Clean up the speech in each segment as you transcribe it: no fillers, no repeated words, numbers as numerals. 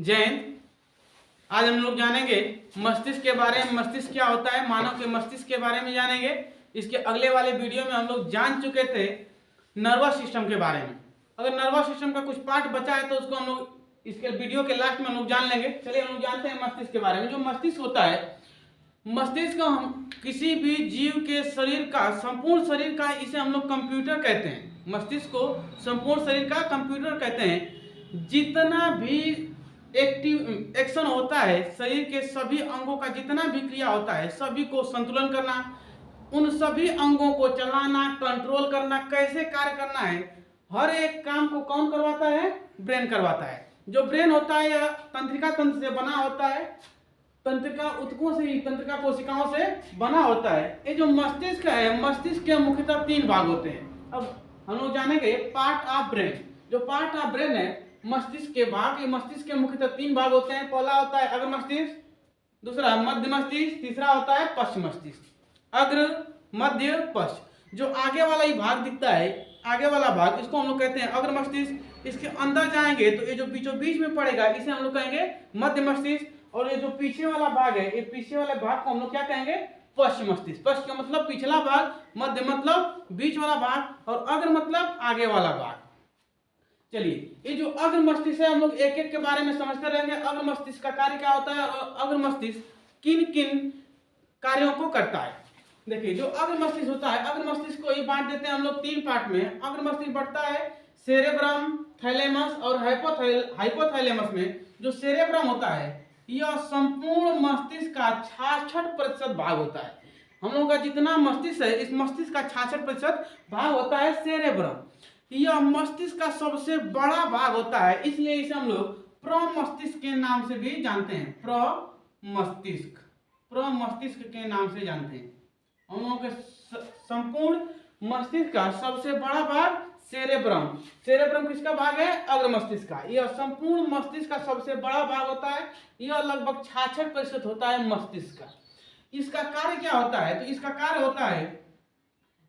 जयंत। आज हम लोग जानेंगे मस्तिष्क के बारे में। मस्तिष्क क्या होता है, मानव के मस्तिष्क के बारे में जानेंगे। इसके अगले वाले वीडियो में हम लोग जान चुके थे नर्वस सिस्टम के बारे में। अगर नर्वस सिस्टम का कुछ पार्ट बचा है तो उसको हम लोग इसके वीडियो के लास्ट में हम लोग जान लेंगे। चलिए हम लोग जानते हैं मस्तिष्क के बारे में। जो मस्तिष्क होता है, मस्तिष्क हम किसी भी जीव के शरीर का, संपूर्ण शरीर का, इसे हम लोग कंप्यूटर कहते हैं। मस्तिष्क को संपूर्ण शरीर का कंप्यूटर कहते हैं। जितना भी एक्शन होता है, शरीर के सभी अंगों का जितना भी क्रिया होता है, सभी को संतुलन करना, उन सभी अंगों को चलाना, कंट्रोल करना, कैसे कार्य करना है, हर एक काम को कौन करवाता है? ब्रेन करवाता है। जो ब्रेन होता है यह तंत्रिका तंत्र से बना होता है, तंत्रिका ऊतकों से, तंत्रिका कोशिकाओं से बना होता है। ये जो मस्तिष्क है, मस्तिष्क के मुख्यतः 3 भाग होते हैं। अब हम लोग जानेंगे पार्ट ऑफ ब्रेन। जो पार्ट ऑफ ब्रेन है, मस्तिष्क के भाग, ये मस्तिष्क के मुख्यतः 3 भाग होते हैं। पहला होता है अग्र मस्तिष्क, दूसरा मध्य मस्तिष्क, तीसरा होता है पश्च मस्तिष्क। अग्र, मध्य, पश्च। जो आगे वाला ही भाग दिखता है, आगे वाला भाग, इसको हम लोग कहते हैं अग्र मस्तिष्क। इसके अंदर जाएंगे तो ये जो बीचों बीच में पड़ेगा, इसे हम लोग कहेंगे मध्य मस्तिष्क। और ये जो पीछे वाला भाग है, ये पीछे वाले भाग को हम लोग क्या कहेंगे? पश्च मस्तिष्क। पश्च का मतलब पिछला भाग, मध्य मतलब बीच वाला भाग, और अग्र मतलब आगे वाला भाग। चलिए, ये जो अग्र मस्तिष्क है, हम लोग एक एक के बारे में समझते रहेंगे। अग्र मस्तिष्क का कार्य क्या होता है और अग्र मस्तिष्क किन किन कार्यों को करता है। देखिए, जो अग्र मस्तिष्क होता है, अग्र मस्तिष्क को ये बांट देते हैं हम लोग 3 पार्ट में। अग्र मस्तिष्क बढ़ता है सेरेब्रम, थैलेमस और हाइपोथैलेमस में। जो सेरेब्रम होता है, यह संपूर्ण मस्तिष्क का 66% भाग होता है। हम लोगों का जितना मस्तिष्क है, इस मस्तिष्क का 66% भाग होता है सेरेब्रम। यह मस्तिष्क का सबसे बड़ा भाग होता है, इसलिए इसे हम लोग प्रमस्तिष्क के नाम से भी जानते हैं। प्रमस्तिष्क, प्रमस्तिष्क के नाम से जानते हैं। हम लोगों के संपूर्ण मस्तिष्क का सबसे बड़ा भाग सेरेब्रम। सेरेब्रम किसका भाग है? अग्र मस्तिष्क का। यह संपूर्ण मस्तिष्क का सबसे बड़ा भाग होता है। यह लगभग 66% होता है मस्तिष्क का। इसका कार्य क्या होता है? तो इसका कार्य होता है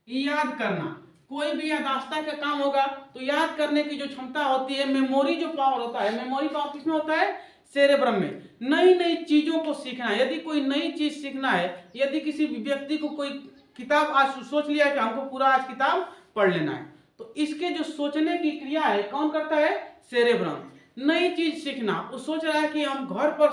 याद करना। कोई भी याददाश्त का काम होगा तो याद करने की जो क्षमता होती है, मेमोरी जो पावर होता है, मेमोरी पावर किसमें होता है? सेरेब्रम में। नई नई चीजों को सीखना है, यदि कोई नई चीज सीखना है, यदि किसी व्यक्ति को कोई किताब आज सोच लिया है कि हमको पूरा आज किताब पढ़ लेना है, तो इसके जो सोचने की क्रिया है, कौन करता है? सेरेब्रम। नई चीज सीखना, वो सोच रहा है कि हम घर पर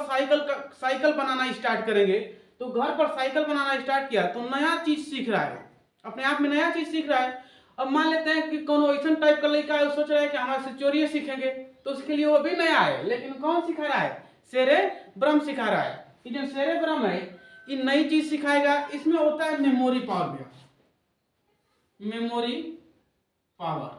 साइकिल बनाना स्टार्ट करेंगे, तो घर पर साइकिल बनाना स्टार्ट किया तो नया चीज सीख रहा है, अपने आप में नया चीज सीख रहा है। अब मान लेते हैं कि कोनो ऐसा टाइप का लड़का है, सोच रहा है कि हमारे से चोरी सीखेंगे, तो उसके लिए वो भी नया है, लेकिन कौन सिखा रहा है? सेरेब्रम सिखा रहा है। ये जो सेरेब्रम है, ये नई चीज सिखाएगा। इसमें होता है मेमोरी पावर भी। मेमोरी पावर,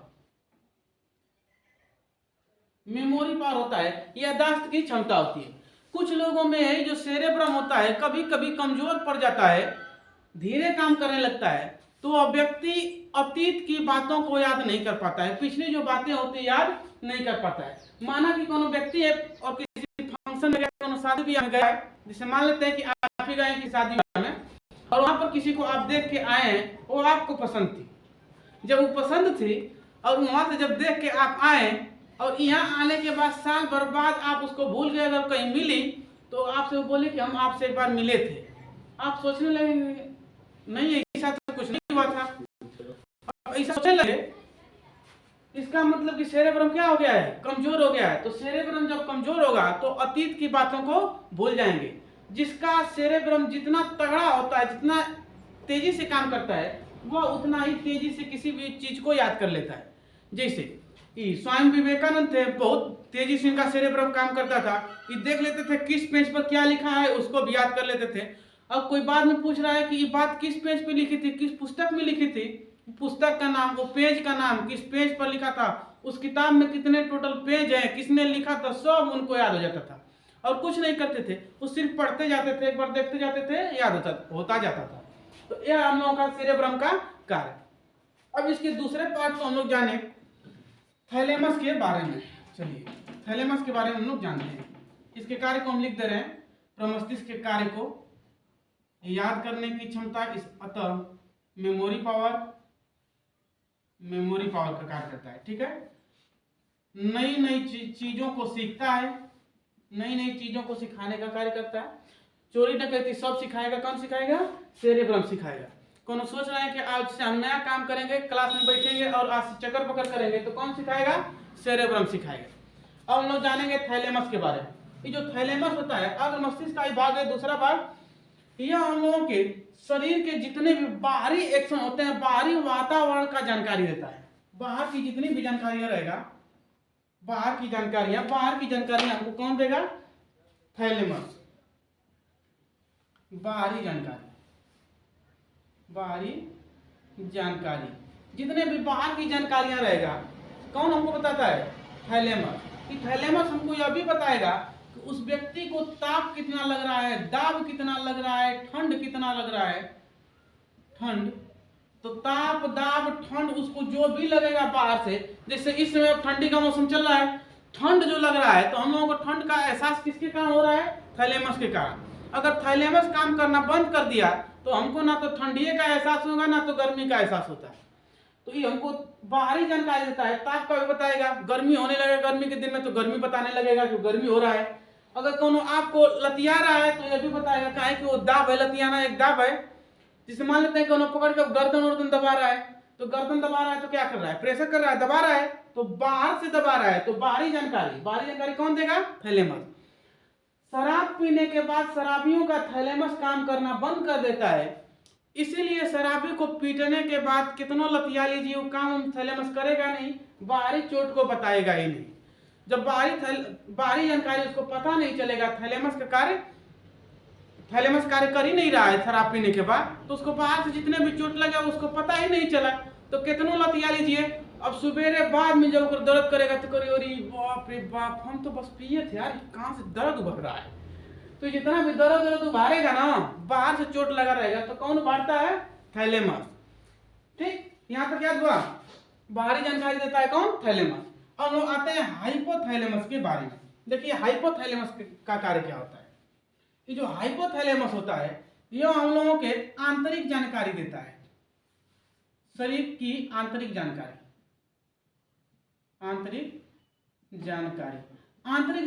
मेमोरी पावर होता है याददाश्त की क्षमता होती है। कुछ लोगों में जो सेरेब्रम होता है, कभी कभी कमजोर पड़ जाता है, धीरे काम करने लगता है, तो व्यक्ति अतीत की बातों को याद नहीं कर पाता है, पिछली जो बातें होती है याद नहीं कर पाता है। माना कि कोनो व्यक्ति है और किसी फंक्शन में गया, कोनो शादी ब्याह में गया है, जैसे मान लेते हैं कि आप ही गए कि शादी ब्याह में, और वहां पर किसी को आप देख के आए हैं, वो आपको पसंद थी। जब वो पसंद थी और वहां से जब देख के आप आए, और यहाँ आने के बाद साल भर बाद आप उसको भूल गए, अगर कहीं मिली तो आपसे वो बोले कि हम आपसे एक बार मिले थे। आप सोचने लगे नहीं, एक साथ कुछ नहीं हुआ था, ऐसा सोचने लगे। इसका मतलब कि सेरेब्रम क्या हो गया है? कमजोर हो गया है। तो सेरेब्रम जब कमजोर होगा तो अतीत की बातों को भूल जाएंगे। जिसका सेरेब्रम जितना तगड़ा होता है, जितना तेजी से काम करता है, वह उतना ही तेजी से किसी भी चीज को याद कर लेता है। जैसे स्वामी विवेकानंद थे, बहुत तेजी से इनका सेरेब्रम काम करता था। ये देख लेते थे किस पेज पर क्या लिखा है, उसको भी याद कर लेते थे। अब कोई बाद में पूछ रहा है कि ये बात किस पेज पे लिखी थी, किस पुस्तक में लिखी थी, पुस्तक का नाम, वो पेज का नाम, किस पेज पर लिखा था, उस किताब में कितने टोटल पेज हैं, किसने लिखा था, सब उनको याद हो जाता था। और कुछ नहीं करते थे, वो सिर्फ पढ़ते जाते थे, एक बार देखते जाते थे, याद होता जाता था। तो यह हम लोगों का सेरेब्रम का कार्य। अब इसके दूसरे पार्ट को हम लोग जाने थैलेमस के बारे में। चलिए, थैलेमस के बारे में हम लोग जानते हैं। इसके कार्य को हम लिख दे रहे हैं, प्रमस्तिष्क के कार्य को, याद करने की क्षमता, इस अतः मेमोरी पावर का कार्य करता है। ठीक है, नई नई चीजों को सीखता है, नई नई चीजों को सिखाने का कार्य करता है। चोरी डकैती सब सिखाएगा। कौन सिखाएगा? सेरेब्रम सिखाएगा। कौन सोच रहे हैं कि आज से हम नया काम करेंगे, क्लास में बैठेंगे और आज से चक्कर पकड़ करेंगे, तो कौन सिखाएगा? सेरेब्रम सिखाएगा। अब हम लोग जानेंगे थैलेमस के बारे में। ये जो थैलेमस होता है अग्र मस्तिष्क का भाग है। दूसरा भाग, यह हम लोगों के शरीर के जितने भी बाहरी एक्शन होते हैं, बाहरी वातावरण का जानकारी देता है। बाहर की जितनी भी जानकारियां रहेगा, बाहर की जानकारियां हमको कौन देगा? थैलेमस। बाहरी जानकारी जितने भी बाहर की जानकारियां रहेगा, कौन हमको बताता है? थैलेमस। कि थैलेमस हमको यह भी बताएगा कि उस व्यक्ति को ताप कितना लग रहा है, दाब कितना लग रहा है, ठंड कितना लग रहा है। ठंड तो ताप, दाब, ठंड, उसको जो भी लगेगा बाहर से, जैसे इस समय ठंडी का मौसम चल रहा है, ठंड जो लग रहा है तो हम लोगों को ठंड का एहसास किसके कारण हो रहा है? थैलेमस के कारण। अगर थैलेमस काम करना बंद कर दिया तो हमको ना तो ठंडिये का एहसास होगा ना तो गर्मी का एहसास होता है। तो ये हमको बाहरी जानकारी देता है। ताप का भी बताएगा, गर्मी होने लगेगा, गर्मी के दिन में तो गर्मी बताने लगेगा कि गर्मी हो रहा है। अगर कोनो आपको लतिया रहा है तो यह भी बताएगा, काहे कि वो दाब है, लतियाना एक दाब है। जिसे मान लेते हैं कोनो पकड़ के गर्दन वर्दन दबा रहा है, तो गर्दन दबा रहा है तो क्या कर रहा है? प्रेशर कर रहा है, दबा रहा है, तो बाहर से दबा रहा है। तो बाहरी जानकारी कौन देगा? थैलेमस। शराब पीने के बाद शराबियों का थैलेमस काम करना बंद कर देता है, इसीलिए शराबी को पीटने के बाद कितनों लतिया लीजिए, वो काम थैलेमस करेगा नहीं, बाहरी चोट को बताएगा ही नहीं। जब बाहरी जानकारी उसको पता नहीं चलेगा, थैलेमस कार्य कर ही नहीं रहा है शराब पीने के बाद, तो उसको बाहर से जितने भी चोट लगा उसको पता ही नहीं चला, तो कितनों लतिया लीजिए। अब सवेरे बाद में जब दर्द करेगा तो करिए, अरे बाप रे बाप, हम तो बस पिए थे यार, कहाँ से दर्द उभर रहा है। तो जितना भी दर्द उभारेगा ना, बाहर से चोट लगा रहेगा, तो कौन उभारता है? थैलेमस। ठीक, यहाँ तक याद हुआ? बाहरी जानकारी देता है कौन? थैलेमस। अब लोग आते हैं हाइपोथैलेमस के बारे में। देखिए हाइपोथैलेमस का कार्य क्या होता है। ये जो हाइपोथैलेमस होता है, यह हम लोगों के आंतरिक जानकारी देता है, शरीर की आंतरिक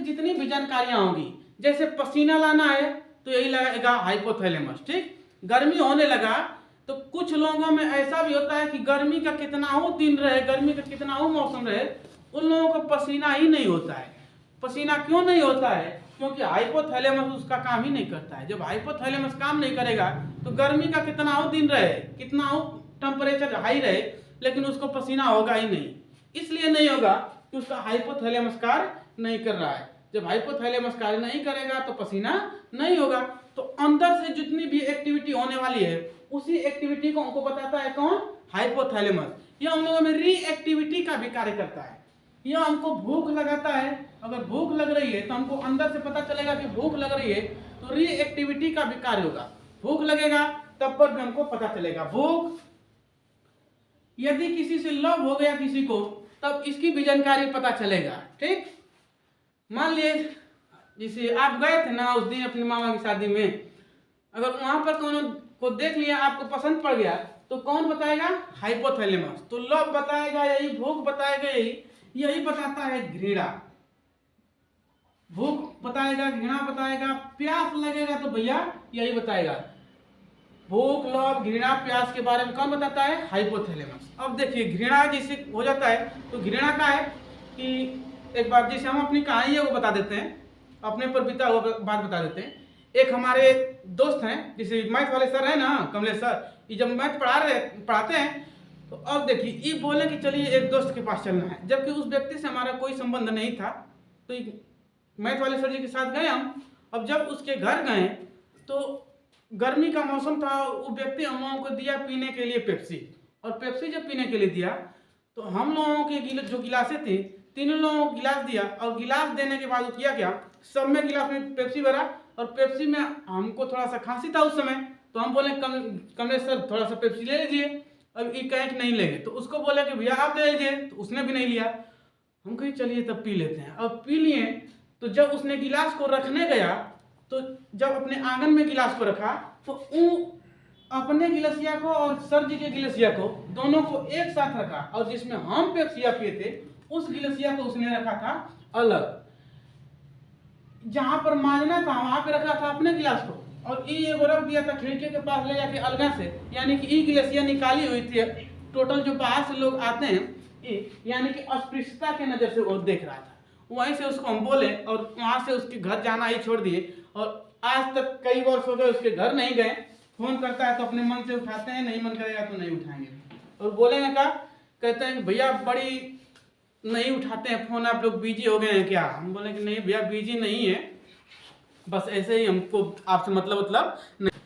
जितनी भी जानकारियां होंगी, जैसे पसीना लाना है तो यही लगेगा हाइपोथैलेमस। ठीक, गर्मी होने लगा तो कुछ लोगों में ऐसा भी होता है कि गर्मी का कितना हो दिन रहे, गर्मी का कितना हो मौसम रहे, उन लोगों को पसीना ही नहीं होता है। पसीना क्यों नहीं होता है? क्योंकि हाइपोथैलेमस उसका काम ही नहीं करता है। जब हाइपोथैलेमस काम नहीं करेगा तो गर्मी का कितना हो दिन रहे, कितना हो टेम्परेचर हाई रहे, लेकिन उसको पसीना होगा ही नहीं। इसलिए नहीं होगा कि उसका हाइपोथैलेमस कार्य नहीं कर रहा है। जब हाइपोथैलेमस कार्य नहीं करेगा तो पसीना नहीं होगा। तो अंदर से जितनी भी एक्टिविटी होने वाली है, उसी एक्टिविटी को हमको बताता है कौन? हाइपोथैलेमस। यह हम लोगों में रीएक्टिविटी का भी कार्य करता है। यह हमको भूख लगाता है, अगर भूख लग रही है तो हमको अंदर से पता चलेगा कि भूख लग रही है, तो रीएक्टिविटी का भी कार्य होगा। भूख लगेगा तब पर भी हमको पता चलेगा भूख। यदि किसी से लव हो गया किसी को, तब इसकी भी जानकारी पता चलेगा। ठीक, मान लिए जैसे आप गए थे ना उस दिन अपनी मामा की शादी में, अगर वहां पर कोनो को देख लिया, आपको पसंद पड़ गया, तो कौन बताएगा? हाइपोथैलेमस। तो लव बताएगा यही, भूख बताएगा यही बताता है घृणा। भूख बताएगा, घृणा बताएगा, प्यास लगेगा तो भैया यही बताएगा। भूख, लव, घृणा, प्यास के बारे में कौन बताता है? हाइपोथैलेमस। अब देखिए घृणा जैसे हो जाता है, तो घृणा का है कि एक बार जैसे हम अपनी कहानी है वो बता देते हैं, अपने पर बीता हुआ बात बता देते हैं। एक हमारे दोस्त हैं, जैसे मैथ वाले सर है ना, कमलेश सर, ये जब मैथ पढ़ाते हैं, तो अब देखिए ये बोले कि चलिए एक दोस्त के पास चलना है, जबकि उस व्यक्ति से हमारा कोई संबंध नहीं था। तो मैथ वाले सर जी के साथ गए हम। अब जब उसके घर गए तो गर्मी का मौसम था, वो व्यक्ति हम लोगों को दिया पीने के लिए पेप्सी, और पेप्सी जब पीने के लिए दिया तो हम लोगों के जो गिलासें थे, तीनों लोगों को गिलास दिया, और गिलास देने के बाद वो किया क्या, सब में गिलास में पेप्सी भरा, और पेप्सी में हमको थोड़ा सा खांसी था उस समय, तो हम बोले कमलेश सर थोड़ा सा पेप्सी ले लीजिए। अब ये कहे कि नहीं लेंगे, तो उसको बोले कि भैया आप ले लीजिए, तो उसने भी नहीं लिया। हम कहे चलिए तब पी लेते हैं। अब पी लिए, तो जब उसने गिलास को रखने गया, तो जब अपने आंगन में गिलास को रखा, तो अपने गिलसिया को और सर जी के गिलसिया को दोनों को एक साथ रखा, और जिसमें हम पेप्सिया पिए थे उस गिलसिया को उसने रखा था अलग। जहाँ पर मांजना था वहां पे रखा था अपने गिलास को, और ई एगो रख दिया था खिड़की के पास ले जाके अलगा से, यानी कि ई गिलासिया निकाली हुई थी। टोटल जो बाहर से लोग आते हैं यानी कि अस्पृश्यता के नजर से वो देख रहा था। वहीं से उसको हम बोले और वहां से उसके घर जाना ही छोड़ दिए, और आज तक कई वर्ष हो गए उसके घर नहीं गए। फोन करता है तो अपने मन से उठाते हैं, नहीं मन करेगा तो नहीं उठाएंगे। और बोलेंगे क्या, कहते हैं भैया बड़ी नहीं उठाते हैं फोन, आप लोग बिजी हो गए हैं क्या? हम बोले कि नहीं भैया बिजी नहीं है, बस ऐसे ही हमको आपसे मतलब नहीं।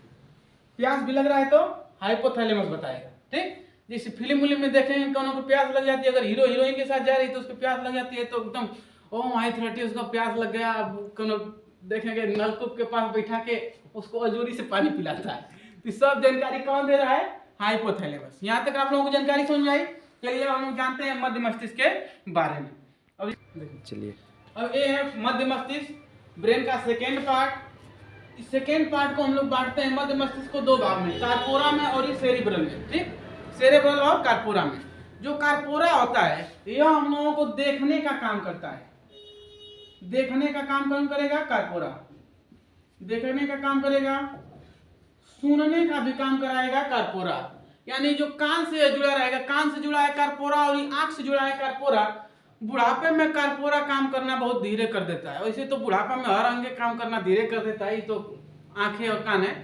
प्यास भी लग रहा है तो हाइपोथैलेमस बताएगा, ठीक। जैसे फिल्म में देखेंगे कोनो को प्यास लग जाती है, अगर हीरो हीरोइन के साथ जा रही तो उसको प्यास लग जाती है तो एकदम ओ माई 30 उसका प्यास लग गया, कोनो देखेंगे नलकूप के पास बैठा के उसको अजूरी से पानी पिलाता है। तो सब जानकारी कौन दे रहा है? हाइपोथैलेमस। यहाँ तक आप लोगों को जानकारी समझ आई? चलिए हम लोग जानते हैं मध्य मस्तिष्क के बारे में। अब चलिए, अब ये है मध्य मस्तिष्क, ब्रेन का सेकेंड पार्ट। इस सेकेंड पार्ट को हम लोग बांटते हैं मध्य मस्तिष्क को दो भाग में, कार्पोरा में और इस सेरिब्रल में, ठीक। सेरेब्रल और कार्पोरा में। जो कार्पोरा होता है यह हम लोगों को देखने का काम करता है। देखने का काम कौन करेगा? कार्पोरा। देखने का काम करेगा, सुनने का भी काम कराएगा कार्पोरा। यानी जो कान से जुड़ा रहेगा, कान से जुड़ा है कार्पोरा और आंख से जुड़ा है कार्पोरा। बुढ़ापे में कार्पोरा काम करना बहुत धीरे कर देता है। वैसे तो बुढ़ापा में हर अंग काम करना धीरे कर देता है, तो आंखें और कान है।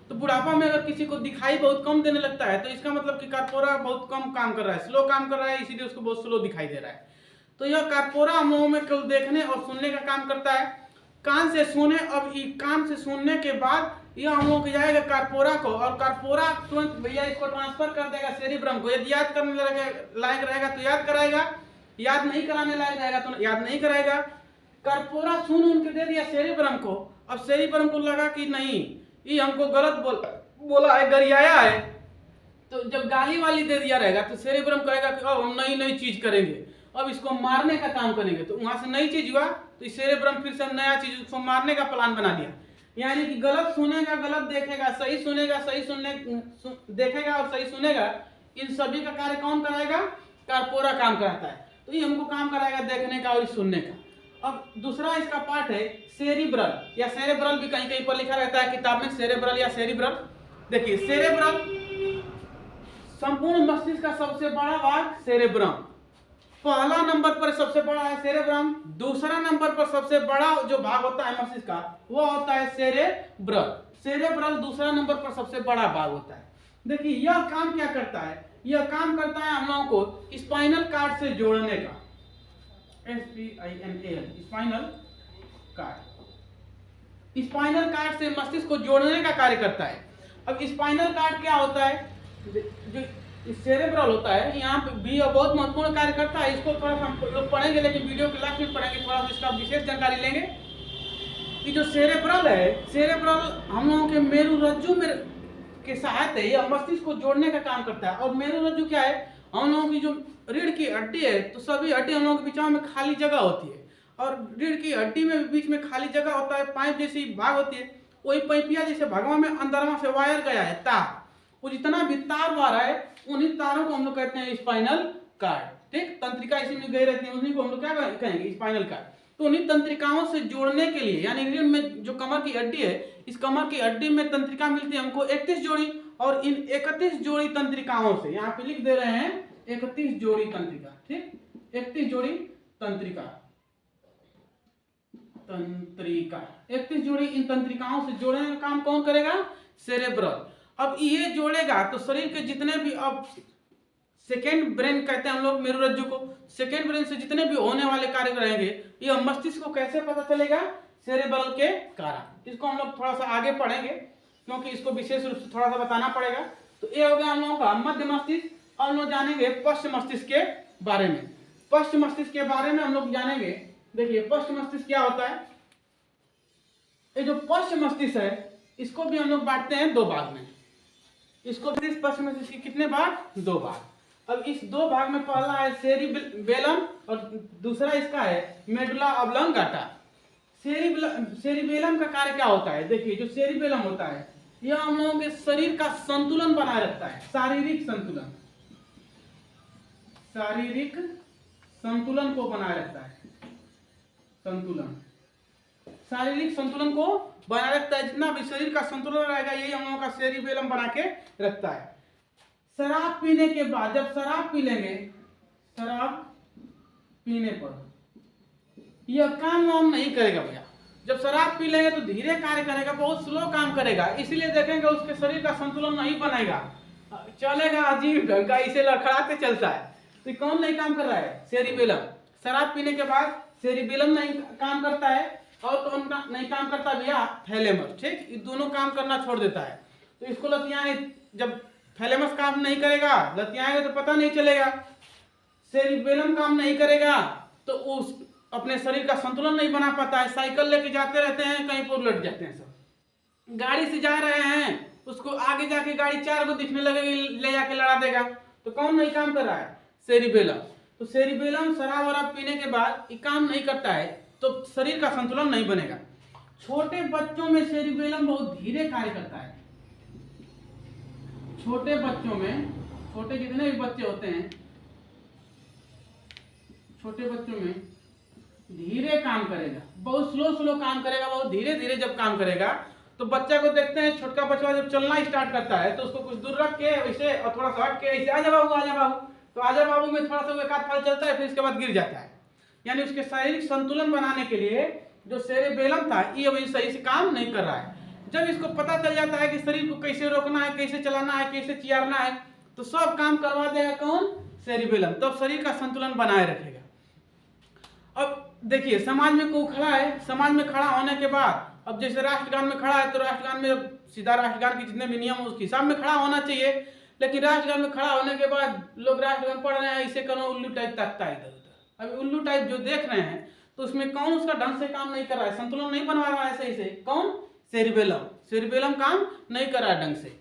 तो बुढ़ापा में अगर किसी को दिखाई बहुत कम देने लगता है तो इसका मतलब कि कार्पोरा बहुत कम काम कर रहा है, स्लो काम कर रहा है, इसीलिए उसको बहुत स्लो दिखाई दे रहा है। तो यह कार्पोरा हम लोगों में केवल देखने और सुनने का काम करता है। कान से सुने, अब कान से सुनने के बाद यह हम लोग जाएगा कार्पोरा को, और कार्पोरा तुरंत भैया इसको ट्रांसफर कर देगा सेरिब्रम को। यदि याद करने लायक रहेगा तो याद कराएगा, याद नहीं कराने लायक रहेगा तो याद नहीं कराएगा। कार्पोरा सुन उनके दे दिया सेरिब्रम को। अब सेरिब्रम को लगा कि नहीं ये हमको गलत बोला है, गरियाया है, तो जब गाली वाली दे दिया रहेगा तो सेरिब्रम कहेगा कि अब हम नई नई चीज करेंगे, अब इसको मारने का काम करेंगे। तो वहां से नई चीज हुआ तो सेरिब्रम फिर से नया चीज उसको मारने का प्लान बना दिया। यानी कि गलत सुनेगा, गलत देखेगा, सही सुनेगा, सही देखेगा और सही सुनेगा, इन सभी का कार्य कौन कराएगा? कार्पोरा काम कराता है। तो ये हमको काम कराएगा देखने का और सुनने का। अब दूसरा इसका पार्ट है सेरिब्रल, या सेरेब्रल भी कहीं कहीं पर लिखा रहता है किताब में, सेरेब्रल या सेरिब्रल। देखिए सेरेब्रल संपूर्ण मस्तिष्क का सबसे बड़ा भाग सेरेब्रम। पहला नंबर पर सबसे बड़ा है सेरेब्रम, दूसरा नंबर पर सबसे बड़ा जो भाग होता है मस्तिष्क का वो होता है सेरेब्रल। सेरेब्रल दूसरा नंबर पर सबसे बड़ा भाग होता है। देखिए यह काम क्या करता है? यह काम करता है हम लोगों को स्पाइनल कार्ड से जोड़ने का, SPINAL, spinal cord. Spinal cord से मस्तिष्क को जोड़ने का कार्य करता है। अब स्पाइनल कार्ड क्या होता है? जो सेरेब्रल होता है, यहाँ पे भी बहुत महत्वपूर्ण कार्य करता है। इसको थोड़ा सा हम लोग पढ़ेंगे, लेकिन वीडियो के लास्ट में पढ़ेंगे, थोड़ा सा इसका विशेष जानकारी लेंगे कि जो सेरेब्रल है, सेरेब्रल हम लोगों के मेरुरज्जु में के सहायता यह मस्तिष्क को जोड़ने का काम करता है। और मेरुरज्जु क्या है? हम लोगों की जो रीढ़ की हड्डी है, तो सभी हड्डी हम लोगों के बीच में खाली जगह होती है, और रीढ़ की हड्डी में बीच में खाली जगह होता है, पाइप जैसी भाग होती है, वही पाइपिया जैसे भागवा में अंदरवा से वायर गया है, तार, वो जितना भी तार वार है उन्हीं तारों को हम लोग कहते हैं स्पाइनल कार्ड, ठीक। तंत्रिका इसी में गई रहती है, उन्हीं को हम लोग क्या कहेंगे? Spinal cord. तो उन्हीं तंत्रिकाओं से जोड़ने के लिए, यानी रीढ़ में जो कमर की हड्डी है, इस कमर की हड्डी में तंत्रिका मिलती है हमको 31 जोड़ी, और इन 31 जोड़ी तंत्रिकाओं से, यहाँ पे लिख दे रहे हैं 31 जोड़ी तंत्रिका, ठीक, 31 जोड़ी तंत्रिका 31 जोड़ी इन तंत्रिकाओं से जोड़ने का काम कौन करेगा? सेरेब्रल। अब ये जोड़ेगा तो शरीर के जितने भी, अब सेकेंड ब्रेन कहते हैं हम लोग मेरुरज्जु को, सेकेंड ब्रेन से जितने भी होने वाले कार्य रहेंगे, यह मस्तिष्क को कैसे पता चलेगा? सेरेब्रल के कारण। इसको हम लोग थोड़ा सा आगे पढ़ेंगे, क्योंकि इसको विशेष रूप से थोड़ा सा बताना पड़ेगा। तो ये हो गया हम लोगों का मध्य मस्तिष्क। और हम लोग जानेंगे पश्च मस्तिष्क के बारे में। पश्च मस्तिष्क के बारे में हम लोग जानेंगे। देखिए पश्च मस्तिष्क क्या होता है? ये जो पश्च मस्तिष्क है, इसको भी हम लोग बांटते हैं दो भाग में। इसको पश्च मस्तिष्क के कितने भाग? दो भाग। अब इस दो भाग में पहला है सेरिबेलम और दूसरा इसका है मेडुला ऑब्लोंगाटा। सेरिबेलम का कार्य क्या होता है? देखिए जो सेरिबेलम होता है यह हम लोगों के शरीर का संतुलन बनाए रखता है, शारीरिक संतुलन, शारीरिक संतुलन को बनाए रखता है, संतुलन, शारीरिक संतुलन को बनाए रखता है। जितना भी शरीर का संतुलन रहेगा यही हम लोगों का सेरिबेलम बना के रखता है। शराब पीने के बाद जब शराब पी लेंगे, शराब पीने पर यह काम वाम नहीं करेगा भैया। जब शराब पी लेंगे तो धीरे कार्य करेगा, बहुत स्लो काम करेगा, इसलिए देखेंगे उसके शरीर का संतुलन नहीं बनेगा, चलेगा अजीब ढंग का, इसे लड़खड़ाते चलता है। तो कौन नहीं काम कर रहा है? सेरिबेलम। शराब पीने के बाद सेरिबेलम नहीं काम करता है और कौन नहीं काम करता भैया? थैलेमस। ठीक, ये दोनों काम करना छोड़ देता है। तो इसको लतियाएं, जब थैलेमस काम नहीं करेगा, लतियाएंगे तो पता नहीं चलेगा, सेरिबेलम काम नहीं करेगा तो उस अपने शरीर का संतुलन नहीं बना पाता है। साइकिल लेके जाते रहते हैं, कहीं पर उलट जाते हैं सब। गाड़ी से जा रहे हैं, उसको आगे जाके गाड़ी 4 को दिखने लगेगी, ले जाके लड़ा देगा। तो कौन नहीं काम कर रहा है? सेरिबेलम। तो सेरिबेलम शराब वराब पीने के बाद ये काम नहीं करता है तो शरीर का संतुलन नहीं बनेगा। छोटे बच्चों में सेरिबेलम बहुत धीरे कार्य करता है। छोटे बच्चों में, छोटे जितने भी बच्चे होते हैं, छोटे बच्चों में धीरे काम करेगा, बहुत स्लो काम करेगा, बहुत धीरे धीरे जब काम करेगा तो बच्चा को देखते हैं, छोटका बच्चा जब चलना स्टार्ट करता है तो उसको कुछ दूर रख के ऐसे और थोड़ा सा हट के ऐसे आजा बाबू आजा बाबू, तो आजा बाबू में थोड़ा सा एक आध फल चलता है, फिर इसके बाद गिर जाता है। यानी उसके शारीरिक संतुलन बनाने के लिए जो सेरिबेलम था ये अभी सही से काम नहीं कर रहा है। जब इसको पता चल जाता है कि शरीर को कैसे रोकना है, कैसे चलाना है, कैसे चियारना है, तो सब काम करवा देगा कौन? सेरिबेलम। तब शरीर का संतुलन बनाए रखेगा। अब देखिए समाज में कोई खड़ा है, समाज में खड़ा होने के बाद अब जैसे राष्ट्रगान में खड़ा है तो राष्ट्रगान में अब सीधा राष्ट्रगान के जितने भी नियम उसके हिसाब में खड़ा होना चाहिए। लेकिन राष्ट्रगान में खड़ा होने के बाद लोग राष्ट्रगान पढ़ रहे हैं, ऐसे करो उल्लू टाइप तकता है इधर उधर। अभी उल्लू टाइप जो देख रहे हैं तो उसमें कौन उसका ढंग से काम नहीं कर रहा है, संतुलन नहीं बनवा रहा है सही से? कौन? सेरिबेलम। सेरिबेलम काम नहीं कर रहा है ढंग से।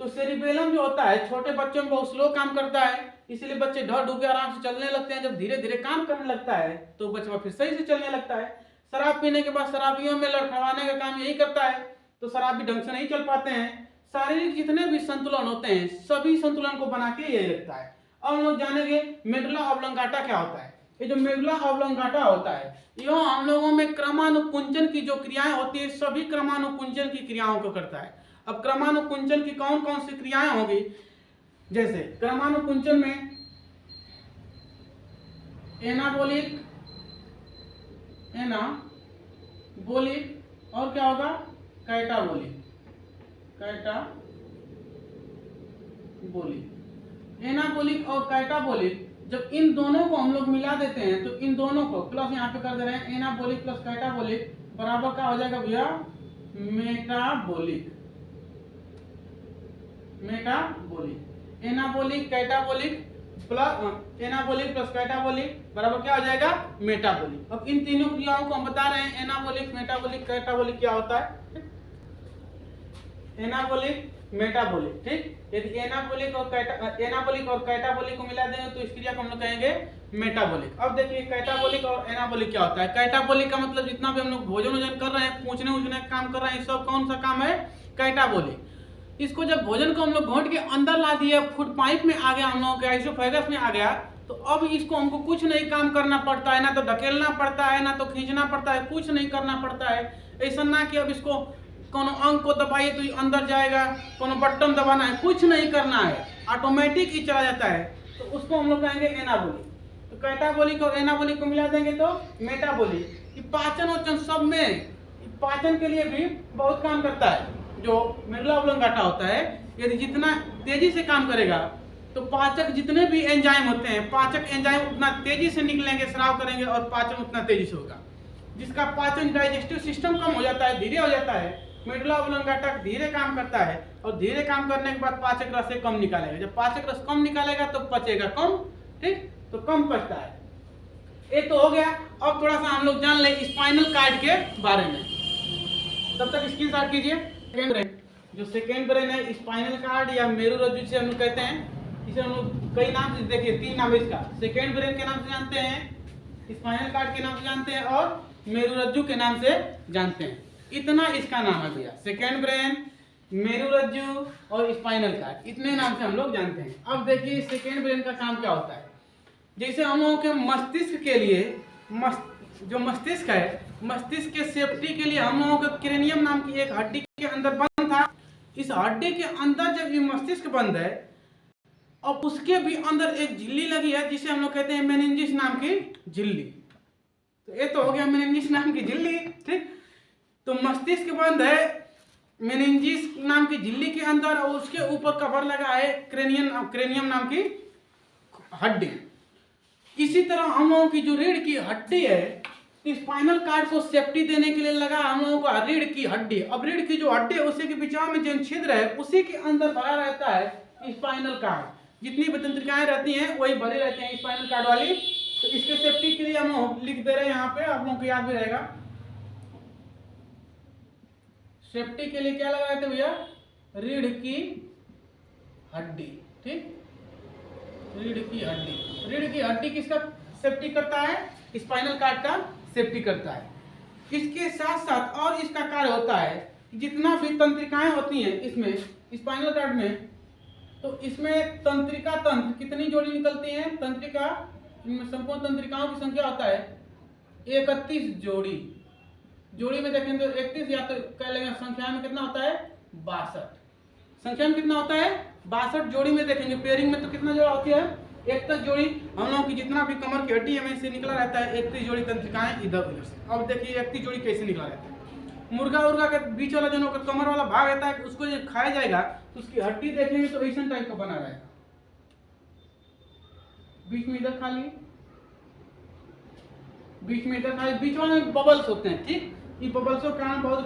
तो सेरिबेलम जो होता है छोटे बच्चों में बहुत स्लो काम करता है, इसलिए बच्चे ढह ढूके आराम से चलने लगते हैं। जब धीरे धीरे काम करने लगता है तो बच्चा फिर सही से चलने लगता है। शराब पीने के बाद शराबियों में लड़खड़ाने का काम यही करता है, तो शराबी ढंग से नहीं चल पाते हैं। शारीरिक जितने भी संतुलन होते हैं सभी संतुलन को बना के यही रखता है। अब हम लोग जानेंगे मेडुला ऑब्लोंगाटा क्या होता है। ये जो मेडुला ऑब्लोंगाटा होता है यह हम लोगों में क्रमानुकुंचन की जो क्रियाएं होती है सभी क्रमानुकुंचन की क्रियाओं को करता है। अब क्रमानुकुंचन की कौन कौन सी क्रियाएं होगी? जैसे क्रमानुकुंचन में एनाबोलिक, एनाबोलिक और क्या होगा? कैटाबोलिक। कैटाबोलिक, एनाबोलिक और कैटाबोलिक जब इन दोनों को हम लोग मिला देते हैं तो इन दोनों को प्लस यहाँ पे कर दे रहे हैं, एनाबोलिक प्लस कैटाबोलिक बराबर क्या हो जाएगा भैया? Metabolic. Metabolic, anabolic catabolic plus anabolic plus catabolic बराबर क्या हो जाएगा? मेटाबोलिक। अब इन तीनों क्रियाओं को हम बता रहे हैं एनाबोलिक, मेटाबोलिक, कैटाबोलिक क्या होता है। Anabolic, metabolic. ठीक, यदि एनाबोलिक और कैटाबोलिक को मिला देंगे तो इस क्रिया को हम लोग कहेंगे मेटाबोलिक। अब देखिए कैटाबोलिक और एनाबोलिक क्या होता है। कैटाबोलिक का मतलब जितना भी हम लोग भोजन कर रहे हैं, पूछने उछने का काम कर रहे हैं, सब कौन सा काम है? कैटाबोलिक। इसको जब भोजन को हम लोग घोंट के अंदर ला दिए, फूड पाइप में आ गया, हम लोगों के आइसोफेगस में आ गया, तो अब इसको हमको कुछ नहीं काम करना पड़ता है, ना तो ढकेलना पड़ता है, ना तो खींचना पड़ता है, कुछ नहीं करना पड़ता है। ऐसा ना कि अब इसको कोनो अंग को दबाइए तो अंदर जाएगा, कोनो बटन दबाना है, कुछ नहीं करना है, ऑटोमेटिक ही चला जाता है। तो उसको हम लोग कहेंगे एनाबोलिक। तो कैटाबोलिक और एनाबोलिक को मिला देंगे तो मेटाबोलिक। पाचन वचन सब में पाचन के लिए भी बहुत काम करता है। जो मेडुला ऑब्लोंगाटा होता है यदि जितना तेजी से काम करेगा तो पाचक जितने भी एंजाइम होते हैं, पाचक एंजाइम उतना तेजी से निकलेंगे, स्राव करेंगे और पाचन उतना तेजी से होगा। जिसका पाचन डाइजेस्टिव सिस्टम कम हो जाता है, धीरे हो जाता है, मेडुला ऑब्लोंगाटा धीरे काम करता है और धीरे काम करने के बाद पाचक रस से कम निकालेगा। जब पाचक रस कम निकालेगा तो पचेगा कम। ठीक, तो कम पचता है। ये तो हो गया। अब थोड़ा सा हम लोग जान ले स्पाइनल कार्ड के बारे में। तब तक स्क्रीनशॉट कीजिए। जो सेकेंड ब्रेन है स्पाइनल कार्ड या मेरुरज्जु से हम लोग कहते हैं। इसे हम लोग कई नाम से, देखिए 3 नाम है इसका। सेकेंड ब्रेन के नाम से जानते हैं, स्पाइनल कार्ड के नाम से जानते हैं और मेरुरज्जु के नाम से जानते हैं। इतना इसका नाम है भैया, सेकेंड ब्रेन, मेरुरज्जु और स्पाइनल कार्ड, इतने नाम से हम लोग जानते हैं। अब देखिए सेकेंड ब्रेन का काम क्या होता है। जैसे हम लोगों के मस्तिष्क के लिए जो मस्तिष्क है, मस्तिष्क के सेफ्टी के लिए हम लोगों का क्रेनियम नाम की एक हड्डी के अंदर बंद था। इस हड्डी के अंदर जब ये मस्तिष्क बंद है और उसके भी अंदर एक झिल्ली लगी है जिसे हम लोग कहते हैं मेनिंजिस नाम की झिल्ली। तो ये तो हो गया मेनिंजिस नाम की झिल्ली, ठीक। तो मस्तिष्क बंद है मेनिंजिस नाम की झिल्ली के अंदर और उसके ऊपर कवर लगा है क्रेनियम नाम की हड्डी। इसी तरह हम लोगों की जो रीढ़ की हड्डी है, स्पाइनल कार्ड को सेफ्टी देने के लिए लगा हम लोगों का रीढ़ की हड्डी। अब रीढ़ की जो हड्डी है उसी के बीच में जो छिद्र है उसी के अंदर भरा रहता है स्पाइनल कार्ड। जितनी भी तंत्रिकाएं रहती हैं वही भरी रहती हैं स्पाइनल कार्ड वाली। तो इसके सेफ्टी के लिए हम लिख दे रहे हैं यहाँ पे, आप लोगों को याद भी रहेगा। सेफ्टी के लिए क्या लगा रहते भैया? रीढ़ की हड्डी, ठीक। रीढ़ की हड्डी, रीढ़ की हड्डी किसका सेफ्टी करता है? स्पाइनल कार्ड का सेफ्टी करता है। इसके साथ साथ और इसका कार्य होता है जितना भी तंत्रिकाएं होती हैं इसमें स्पाइनल कार्ड में, तो इसमें तंत्रिका तंत्र कितनी जोड़ी निकलती हैं? तंत्रिका संपूर्ण तंत्रिकाओं की संख्या होता है 31 जोड़ी। जोड़ी में देखें तो 31 या तो कह लेंगे संख्या में कितना होता है? 62। संख्या में कितना होता है? 62 जोड़ी में देखेंगे। पेयरिंग में तो कितना जोड़ा होती है? 31 जोड़ी। हम लोगों की जितना भी कमर की हड्डी है में से निकला रहता है 31 जोड़ी तंत्रिकाएं इधर उधर से। अब देखिए 31 जोड़ी कैसे निकला रहता है। मुर्गा उर्गा के बीच वाला जो कमर वाला भाग रहता है उसको जब खाया जाएगा तो उसकी हड्डी देखेंगे तो ऐसा टाइप का बना रहेगा। बीच में इधर खा लिए, बीच में इधर खा लिए, बीच वाले में बबल्स होते हैं, ठीक। ये बबल्सों के कारण बहुत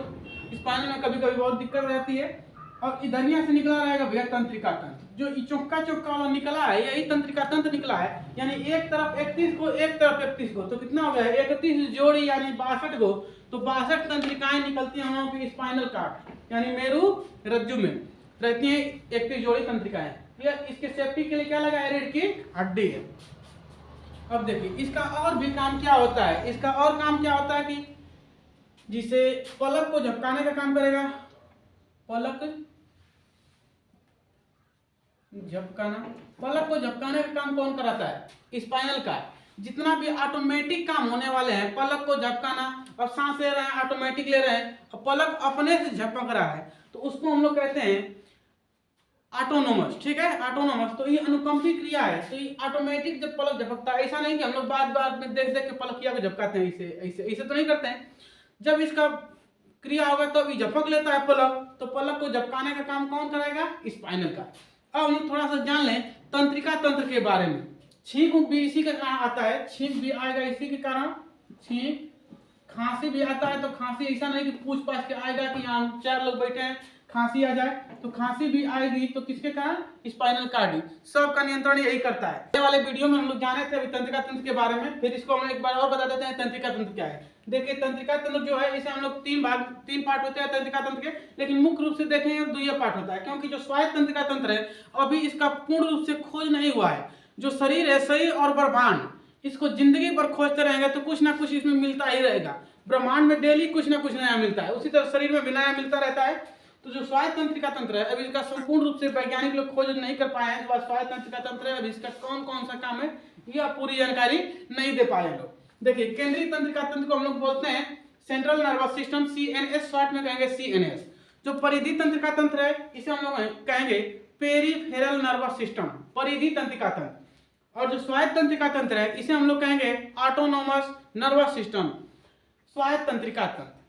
स्पाइनल में कभी कभी बहुत दिक्कत रहती है। और इधरिया से निकला रहेगा भैया तंत्रिका तंत्र। जो चौका चौका वाला निकला है यही तंत्रिका तंत्र निकला है। यानी एक तरफ 31 को, एक तरफ 31 को, तो कितना हो गया? 31 जोड़ी यानी 62 को। तो 62 तंत्रिकाएं निकलती हैं हम लोगों की स्पाइनल कार्ड यानी मेरु रज्जु में रहती हैं 31 जोड़ी तंत्रिकाएं। इसके सेफ्टी के लिए क्या लगा है? रीढ़ की हड्डी है। अब देखिए इसका और भी काम क्या होता है। इसका और काम क्या होता है कि जिसे पलक को झपकाने का काम करेगा। पलक झपकाना, पलक को झपकाने का काम कौन कराता है? Spinal cord. जितना भी ऑटोमेटिक काम होने वाले हैं, पलक को झपकाना, अब सांस ले रहे हैं ऑटोमेटिक ले रहे हैं, अब पलक अपने से झपक रहा है तो उसको हम लोग कहते हैं ऑटोनोमस, ठीक है। ऑटोनोमस तो ये अनुकंपी क्रिया है। तो ये ऑटोमेटिक जब पलक झपकता है, ऐसा नहीं कि हम लोग बार बार में देख देख के पलकिया को झपकाते हैं, ऐसे तो नहीं करते हैं। जब इसका क्रिया होगा तब ये झपक लेता है पलक। तो पलक को झपकाने का काम कौन कराएगा? Spinal cord. अब हम थोड़ा सा जान लें तंत्रिका तंत्र के बारे में। छींक भी इसी के कारण आता है, छींक भी आएगा इसी के कारण। छींक, खांसी भी आता है तो खांसी ऐसा नहीं कि पूछ पाछ के आएगा कि यहाँ 4 लोग बैठे हैं खांसी आ जाए, तो खांसी भी आएगी तो किसके कारण? स्पाइनल कार्ड ही। सब का नियंत्रण यही करता है। ये वाले वीडियो में हम लोग जाने थे अभी तंत्रिका तंत्र के बारे में, फिर इसको हम एक बार और बता देते हैं तंत्रिका तंत्र क्या है। देखिए तंत्रिका तंत्र जो है इसे हम लोग 3 पार्ट होते हैं तंत्रिका तंत्र के, लेकिन मुख्य रूप से देखेंगे तो 2 पार्ट होता है। क्योंकि जो स्वायत्त तंत्रिका तंत्र है अभी इसका पूर्ण रूप से खोज नहीं हुआ है। जो शरीर है, शरीर और ब्रह्मांड, इसको जिंदगी भर खोजते रहेंगे तो कुछ ना कुछ इसमें मिलता ही रहेगा। ब्रह्मांड में डेली कुछ ना कुछ नया मिलता है, उसी तरह शरीर में भी नया मिलता रहता है। तो जो स्वायत्त तंत्रिका तंत्र है अभी इसका संपूर्ण रूप से वैज्ञानिक लोग खोज नहीं कर पाए हैं। जो स्वायत्त तंत्रिका तंत्र है अभी इसका कौन कौन सा काम है यह पूरी जानकारी नहीं दे पाए लोग। देखिए केंद्रीय तंत्रिका तंत्र को हम लोग बोलते हैं central nervous system, CNS short में कहेंगे CNS। जो परिधि तंत्रिका तंत्र है इसे हम लोग कहेंगे पेरिफेरल नर्वस सिस्टम, परिधि तंत्रिका तंत्र। और जो स्वायत्त तंत्रिका तंत्र है इसे हम लोग कहेंगे ऑटोनोमस नर्वस सिस्टम, स्वायत्त तंत्रिका तंत्र।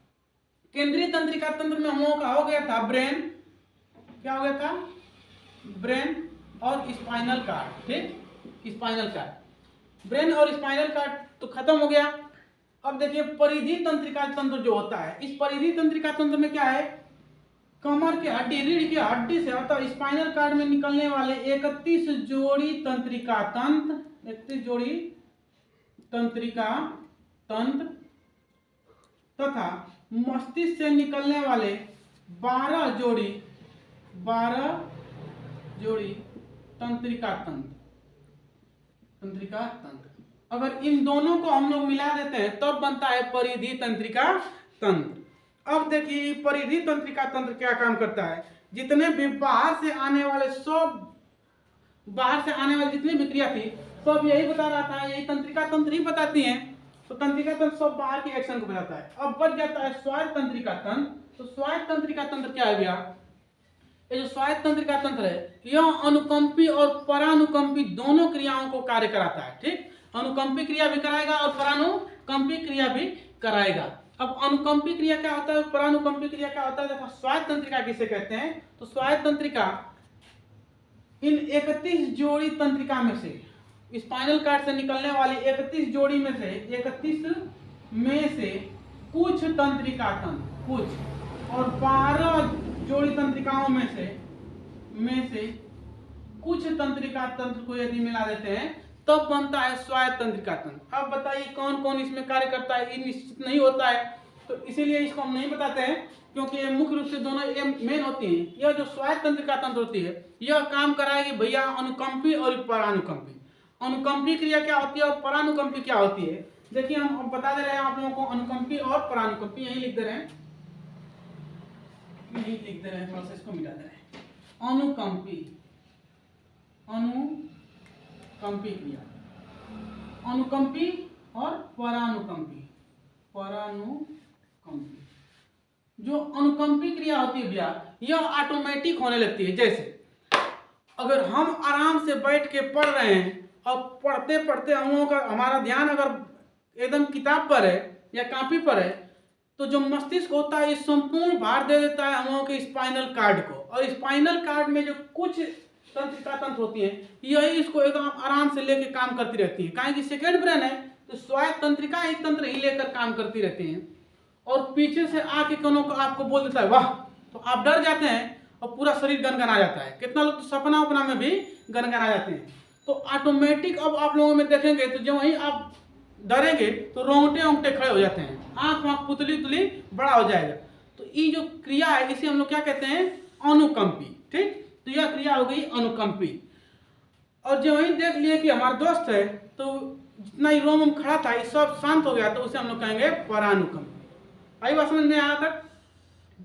केंद्रीय तंत्रिका तंत्र में हम लोगों का हो गया था ब्रेन, क्या हो गया था? ब्रेन और स्पाइनल कार्ड, ठीक। स्पाइनल कार्ड, ब्रेन और स्पाइनल कार्ड तो खत्म हो गया। अब देखिए परिधि तंत्रिका तंत्र जो होता है, इस परिधि तंत्रिका तंत्र में क्या है? कमर की हड्डी, रीढ़ की हड्डी से अर्थात स्पाइनल कार्ड में निकलने वाले 31 जोड़ी तंत्रिका तंत्र, 31 जोड़ी तंत्रिका तंत्र तथा मस्तिष्क से निकलने वाले 12 जोड़ी तंत्रिका तंत्र। अगर इन दोनों को हम लोग मिला देते हैं तब बनता है परिधि तंत्रिका तंत्र। अब देखिए परिधि तंत्रिका तंत्र क्या काम करता है? जितने भी बाहर से आने वाले जितनी भी क्रिया थी सब यही बता रहा था, यही तंत्रिका तंत्र ही बताती हैं। तो तंत्रिका तंत्र सब बाहर के एक्शन को बताता है। अब बच जाता है स्वायत्त तंत्रिका तंत्र। तो स्वायत्त तंत्रिका तंत्र क्या है भैया? ये जो स्वायत्त तंत्रिका तंत्र है यह अनुकंपी और परानुकंपी दोनों क्रियाओं को कार्य कराता है। ठीक, अनुकंपी क्रिया भी कराएगा और परानुकंपी क्रिया भी कराएगा। अब अनुकंपी क्रिया क्या होता है, परानुकंपी क्रिया क्या होता है? देखो स्वायत्त तंत्रिका किसे कहते हैं? तो स्वायत्त तंत्रिका इन 31 जोड़ी तंत्रिका में से, स्पाइनल कार्ड से निकलने वाली 31 जोड़ी में से 31 में से कुछ तंत्रिका तंत्र, कुछ, और 12 जोड़ी तंत्रिकाओं में से कुछ तंत्रिका तंत्र को यदि मिला देते हैं तब बनता है स्वायत्त तंत्रिका तंत्र। अब बताइए कौन कौन इसमें कार्य करता है? ये निश्चित नहीं होता है, तो इसीलिए इसको हम नहीं बताते हैं, क्योंकि ये मुख्य रूप से दोनों ये मेन होती हैं। यह जो स्वायत्त तंत्रिका तंत्र होती है यह काम कराएगी भैया अनुकंपी और परानुकंपी। अनुकंपी क्रिया क्या होती है और परानुकंपी क्या होती है? देखिए हम बता दे रहे हैं आप लोगों को अनुकंपी और परानुकंपी, यही लिख दे रहे हैं, थोड़ा सा इसको मिटा दे रहे हैं। अनुकंपी क्रिया, अनुकंपी और परानुकंपी। जो अनुकंपी क्रिया होती है भैया यह ऑटोमेटिक होने लगती है। जैसे अगर हम आराम से बैठ के पढ़ रहे हैं और पढ़ते पढ़ते हम लोगों का हमारा ध्यान अगर एकदम किताब पर है या कॉपी पर है, तो जो मस्तिष्क होता है ये संपूर्ण भार दे देता है हम लोगों के स्पाइनल कार्ड को, और स्पाइनल कार्ड में जो कुछ तंत्रिका तंत्र होती है यही इसको एकदम आराम से लेके काम करती रहती है। काहे कि सेकेंड ब्रेन है तो स्वायत्त तंत्रिका ही तंत्र ही लेकर काम करती रहती है, और पीछे से आके कोनो को आपको बोल देता है वाह, तो आप डर जाते हैं और पूरा शरीर गनगना जाता है। कितना लोग तो सपना उपना में भी गनगना जाते हैं। तो ऑटोमेटिक अब आप लोगों में देखेंगे तो जब वहीं आप डरेंगे तो रोंगटे ओंगटे खड़े हो जाते हैं, आंख वाँख पुतली उतली बड़ा हो जाएगा। तो ये जो क्रिया है इसे हम लोग क्या कहते हैं? अनुकंपी। ठीक, तो यह क्रिया हो गई अनुकंपी। और जब वही देख लिए कि हमारा दोस्त है तो जितना ही रोम खड़ा था ये सब शांत हो गया, तो उसे हम लोग कहेंगे परानुकंपी। आई बात समझ में आया तक?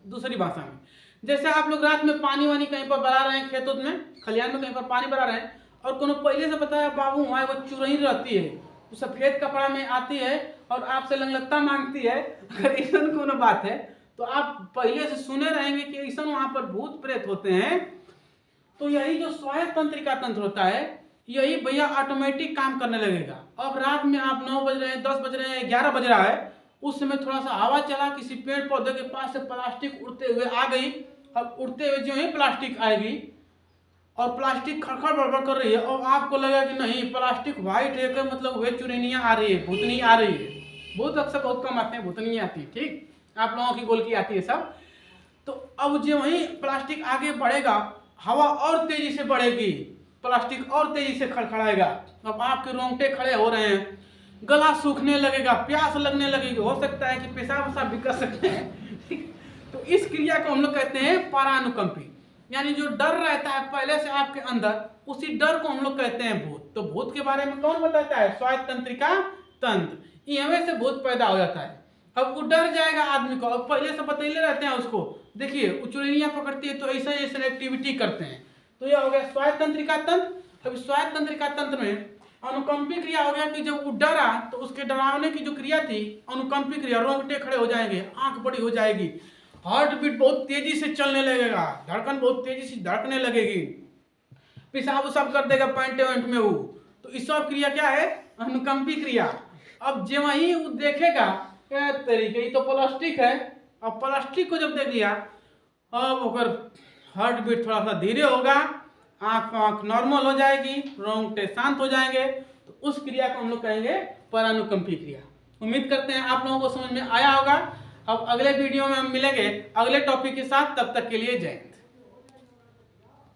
दूसरी भाषा में जैसे आप लोग रात में पानी वानी कहीं पर बना रहे हैं, खेतों में खलिहान में कहीं पर पानी बना रहे हैं, और कोनो पहले से बताया बाबू वहाँ वो चुरई रहती है, वो सफेद कपड़ा में आती है और आपसे लंगलत्ता मांगती है। अगर ऐसा कोनो बात है तो आप पहले से सुने रहेंगे कि ऐसा वहाँ पर भूत प्रेत होते हैं। तो यही जो स्वायत्त तंत्रिका तंत्र होता है यही भैया ऑटोमेटिक काम करने लगेगा। अब रात में आप 9 बज रहे हैं, 10 बज रहे हैं, 11 बज रहा है, उस समय थोड़ा सा हवा चला, किसी पेड़ पौधे के पास से प्लास्टिक उड़ते हुए आ गई। अब उड़ते हुए जो ही प्लास्टिक आएगी और प्लास्टिक खड़खड़ बड़बड़ कर रही है और आपको लगा कि नहीं प्लास्टिक व्हाइट है, मतलब वह चुरैनियाँ आ रही है, भूतनी आ रही है। बहुत अक्सर बहुत कम आते हैं, भूतनी आती है। ठीक, आप लोगों की गोल की आती है सब। तो अब जो वही प्लास्टिक आगे बढ़ेगा, हवा और तेजी से बढ़ेगी, प्लास्टिक और तेजी से खड़खड़ाएगा। अब आपके रोंगटे खड़े हो रहे हैं, गला सूखने लगेगा, प्यास लगने लगेगी, हो सकता है कि पेशाब वसाब भी कर सकते हैं। तो इस क्रिया को हम लोग कहते हैं परानुकंपी। यानी जो डर रहता है पहले से आपके अंदर, उसी डर को हम लोग कहते हैं भूत। तो भूत के बारे में कौन बताता है? स्वायत्त तंत्रिका तंत्र। इनमें से भूत पैदा हो जाता है। अब वो डर जाएगा आदमी को, अब पहले से बतैले रहते हैं उसको, देखिए वो चुरैनियाँ पकड़ती है तो ऐसा ऐसा एक्टिविटी करते हैं। तो यह हो गया स्वायत्त तंत्रिका तंत्र। अब स्वायत्त तंत्रिका तंत्र में अनुकंपी क्रिया हो गया कि जब वो डरा तो उसके डरावने की जो क्रिया थी अनुकंपी क्रिया, रोंगटे खड़े हो जाएंगे, आंख बड़ी हो जाएगी, हार्ट बीट बहुत तेजी से चलने लगेगा, धड़कन बहुत तेजी से धड़कने लगेगी, पेशाब उसाब कर देगा पैंट वैंट में वो। तो इस सब क्रिया क्या है? अनुकंपी क्रिया। अब जब वही वो देखेगा क्या तरीके, ये तो प्लास्टिक है, अब प्लास्टिक को जब देख लिया अब ओकर हार्ट बीट थोड़ा सा धीरे होगा, आँख नॉर्मल हो जाएगी, रोंगटे शांत हो जाएंगे। तो उस क्रिया को हम लोग कहेंगे परानुकंपी क्रिया। उम्मीद करते हैं आप लोगों को समझ में आया होगा। अब अगले वीडियो में हम मिलेंगे अगले टॉपिक के साथ, तब तक के लिए जय।